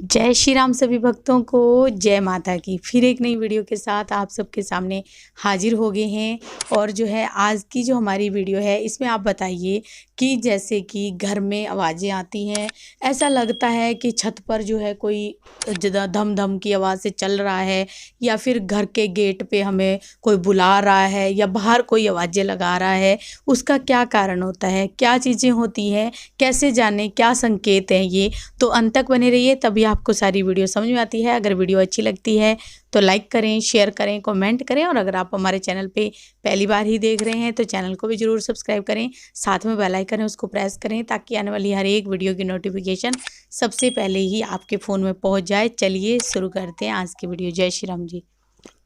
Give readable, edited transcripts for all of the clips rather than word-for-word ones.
जय श्री राम सभी भक्तों को, जय माता की। फिर एक नई वीडियो के साथ आप सबके सामने हाजिर हो गए हैं। और जो है आज की जो हमारी वीडियो है इसमें आप बताइए कि जैसे कि घर में आवाज़ें आती हैं, ऐसा लगता है कि छत पर जो है कोई ज़्यादा धम धम की आवाज़ से चल रहा है, या फिर घर के गेट पे हमें कोई बुला रहा है, या बाहर कोई आवाज़ें लगा रहा है। उसका क्या कारण होता है, क्या चीज़ें होती हैं, कैसे जाने, क्या संकेत हैं ये। तो अंत तक बने रहिए, तभी आपको सारी वीडियो समझ में आती है। अगर वीडियो अच्छी लगती है तो लाइक करें, शेयर करें, कमेंट करें। और अगर आप हमारे चैनल पे पहली बार ही देख रहे हैं तो चैनल को भी ज़रूर सब्सक्राइब करें, साथ में बेल आइकन है उसको प्रेस करें, ताकि आने वाली हर एक वीडियो की नोटिफिकेशन सबसे पहले ही आपके फ़ोन में पहुंच जाए। चलिए शुरू करते हैं आज की वीडियो। जय श्री राम जी।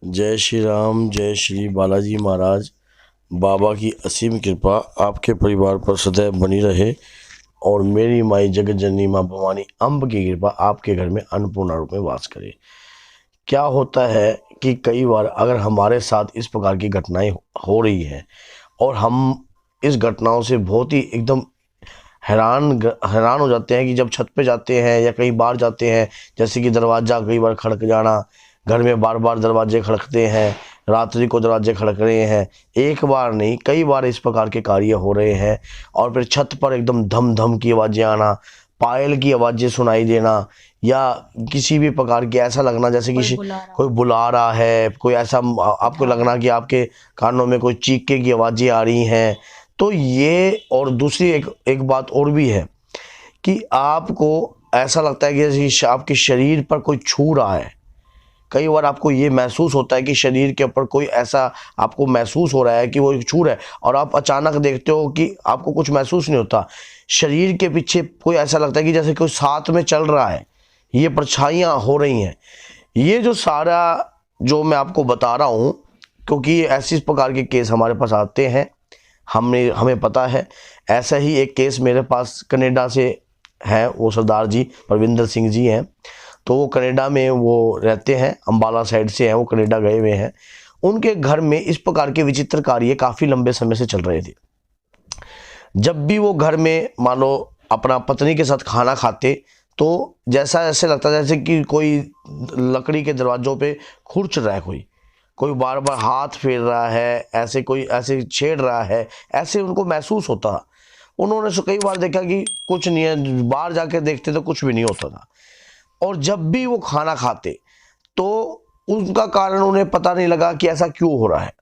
जय श्री राम, जय श्री बालाजी महाराज। बाबा की असीम कृपा आपके परिवार पर सदैव बनी रहे और मेरी माई जगत जननी माँ भवानी अम्ब की कृपा आपके घर में अन्नपूर्णा रूप में वास करे। क्या होता है कि कई बार अगर हमारे साथ इस प्रकार की घटनाएं हो रही हैं और हम इस घटनाओं से बहुत ही एकदम हैरान हो जाते हैं कि जब छत पे जाते हैं या कहीं बाहर जाते हैं, जैसे कि दरवाज़ा कई बार खड़क जाना, घर में बार बार दरवाजे खड़कते हैं, रात्रि को दरवाजे खड़क रहे हैं, एक बार नहीं कई बार इस प्रकार के कार्य हो रहे हैं। और फिर छत पर एकदम धम धम की आवाज़ें आना, पायल की आवाज़ें सुनाई देना, या किसी भी प्रकार की ऐसा लगना जैसे कि कोई बुला रहा है, कोई ऐसा आपको लगना कि आपके कानों में कोई चीखे की आवाज़ें आ रही हैं। तो ये, और दूसरी एक बात और भी है कि आपको ऐसा लगता है कि जैसे आपके शरीर पर कोई छू रहा है। कई बार आपको ये महसूस होता है कि शरीर के ऊपर कोई ऐसा आपको महसूस हो रहा है कि वो छू रहा है, और आप अचानक देखते हो कि आपको कुछ महसूस नहीं होता। शरीर के पीछे कोई ऐसा लगता है कि जैसे कोई साथ में चल रहा है, ये परछाइयाँ हो रही हैं। ये जो सारा जो मैं आपको बता रहा हूँ, क्योंकि ऐसी प्रकार के केस हमारे पास आते हैं, हमें पता है। ऐसा ही एक केस मेरे पास कनाडा से है, वो सरदार जी परविंदर सिंह जी हैं। तो वो कनाडा में वो रहते हैं, अम्बाला साइड से हैं, वो कनाडा गए हुए हैं। उनके घर में इस प्रकार के विचित्र कार्य काफ़ी लंबे समय से चल रहे थे। जब भी वो घर में मान लो अपना पत्नी के साथ खाना खाते, तो जैसा ऐसे लगता जैसे कि कोई लकड़ी के दरवाज़ों पे खुरच रहा है, कोई बार बार हाथ फेर रहा है, ऐसे कोई ऐसे छेड़ रहा है, ऐसे उनको महसूस होता। उन्होंने कई बार देखा कि कुछ नहीं है, बाहर जाके देखते तो कुछ भी नहीं होता था। और जब भी वो खाना खाते तो उनका कारण उन्हें पता नहीं लगा कि ऐसा क्यों हो रहा है।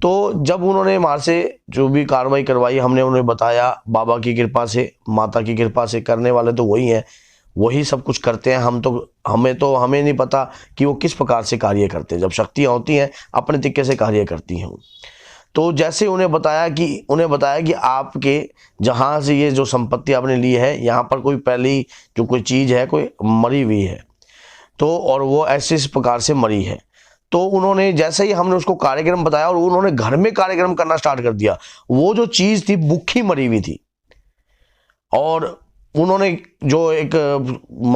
तो जब उन्होंने हमारे से जो भी कार्रवाई करवाई, हमने उन्हें बताया, बाबा की कृपा से, माता की कृपा से, करने वाले तो वही हैं, वही सब कुछ करते हैं। हमें नहीं पता कि वो किस प्रकार से कार्य करते हैं। जब शक्तियाँ होती हैं अपने तरीके से कार्य करती हैं। तो जैसे उन्हें बताया कि आपके जहाँ से ये जो संपत्ति आपने ली है, यहाँ पर कोई पहली जो कोई चीज़ है, कोई मरी हुई है, तो और वो ऐसे इस प्रकार से मरी है। तो उन्होंने जैसे ही हमने उसको कार्यक्रम बताया और उन्होंने घर में कार्यक्रम करना स्टार्ट कर दिया। वो जो चीज़ थी भूखी मरी हुई थी, और उन्होंने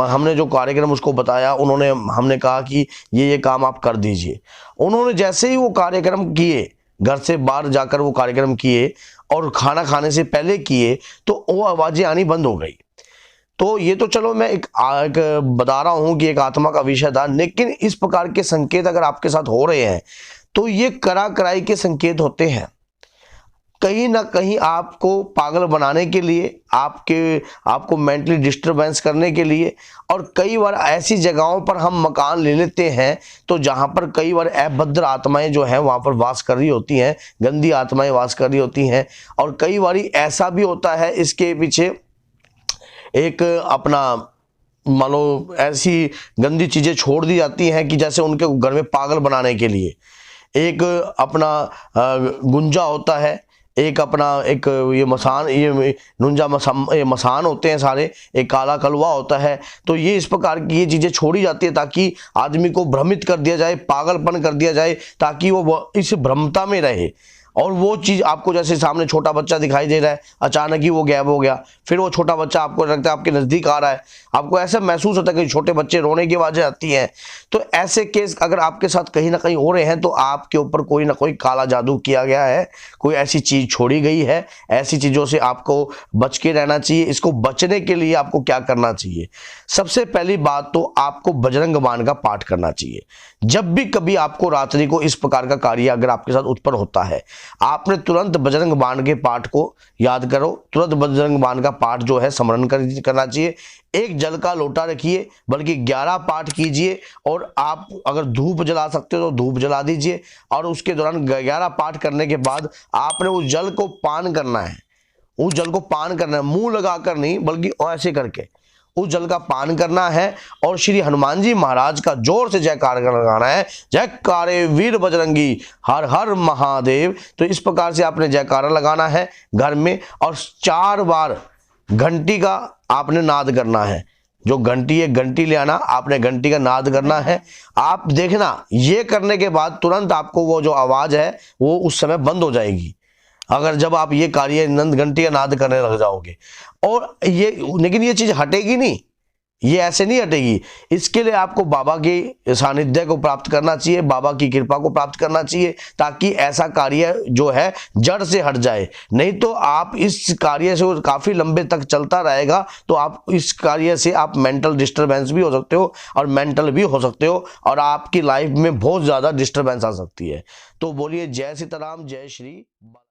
हमने जो कार्यक्रम उसको बताया, हमने कहा कि ये काम आप कर दीजिए। उन्होंने जैसे ही वो कार्यक्रम किए, घर से बाहर जाकर वो कार्यक्रम किए और खाना खाने से पहले किए, तो वो आवाज़ें आनी बंद हो गई। तो ये तो चलो मैं एक बता रहा हूँ कि एक आत्मा का विषय था, लेकिन इस प्रकार के संकेत अगर आपके साथ हो रहे हैं तो ये कराई के संकेत होते हैं। कहीं ना कहीं आपको पागल बनाने के लिए, आपको मेंटली डिस्टरबेंस करने के लिए। और कई बार ऐसी जगहों पर हम मकान ले लेते हैं तो जहां पर कई बार अभद्र आत्माएं जो हैं वहां पर वास कर रही होती हैं, गंदी आत्माएं वास कर रही होती हैं। और कई बार ऐसा भी होता है, इसके पीछे एक अपना मान लो ऐसी गंदी चीज़ें छोड़ दी जाती हैं कि जैसे उनके घर में पागल बनाने के लिए एक अपना गुंजा होता है, एक अपना एक ये मसान, ये मसान होते हैं सारे, एक काला कलवा होता है। तो ये इस प्रकार की ये चीज़ें छोड़ी जाती है ताकि आदमी को भ्रमित कर दिया जाए, पागलपन कर दिया जाए, ताकि वो इस भ्रमता में रहे। और वो चीज़ आपको जैसे सामने छोटा बच्चा दिखाई दे रहा है, अचानक ही वो गायब हो गया, फिर वो छोटा बच्चा आपको लगता है आपके नज़दीक आ रहा है, आपको ऐसा महसूस होता है कि छोटे बच्चे रोने की आवाज़ें आती हैं। तो ऐसे केस अगर आपके साथ कहीं ना कहीं हो रहे हैं तो आपके ऊपर कोई ना कोई काला जादू किया गया है, कोई ऐसी चीज़ छोड़ी गई है। ऐसी चीज़ों से आपको बच के रहना चाहिए। इसको बचने के लिए आपको क्या करना चाहिए? सबसे पहली बात तो आपको बजरंग बाण का पाठ करना चाहिए। जब भी कभी आपको रात्रि को इस प्रकार का कार्य अगर आपके साथ उत्पन्न होता है, आपने तुरंत बजरंग बाण के पाठ को याद करो, तुरंत बजरंग बाण का पाठ जो है स्मरण करना चाहिए। एक जल का लोटा रखिए, बल्कि 11 पाठ कीजिए, और आप अगर धूप जला सकते हो तो धूप जला दीजिए। और उसके दौरान 11 पाठ करने के बाद आपने उस जल को पान करना है। उस जल को पान करना है, मुंह लगाकर नहीं, बल्कि ऐसे करके उस जल का पान करना है। और श्री हनुमान जी महाराज का जोर से जयकार लगाना है, जयकारे वीर बजरंगी, हर हर महादेव। तो इस प्रकार से आपने जयकारा लगाना है घर में, और 4 बार घंटी का आपने नाद करना है। जो घंटी है, घंटी ले आना, आपने घंटी का नाद करना है। आप देखना, ये करने के बाद तुरंत आपको वो जो आवाज है वो उस समय बंद हो जाएगी, अगर जब आप ये कार्य नंद घंटी का नाद करने लग जाओगे। और ये, लेकिन ये चीज हटेगी नहीं, ये ऐसे नहीं हटेगी। इसके लिए आपको बाबा के सानिध्य को प्राप्त करना चाहिए, बाबा की कृपा को प्राप्त करना चाहिए, ताकि ऐसा कार्य जो है जड़ से हट जाए। नहीं तो आप इस कार्य से काफी लंबे तक चलता रहेगा, तो आप इस कार्य से आप मेंटल डिस्टर्बेंस भी हो सकते हो और मेंटल भी हो सकते हो, और आपकी लाइफ में बहुत ज्यादा डिस्टर्बेंस आ सकती है। तो बोलिए जय सीताराम, जय श्री।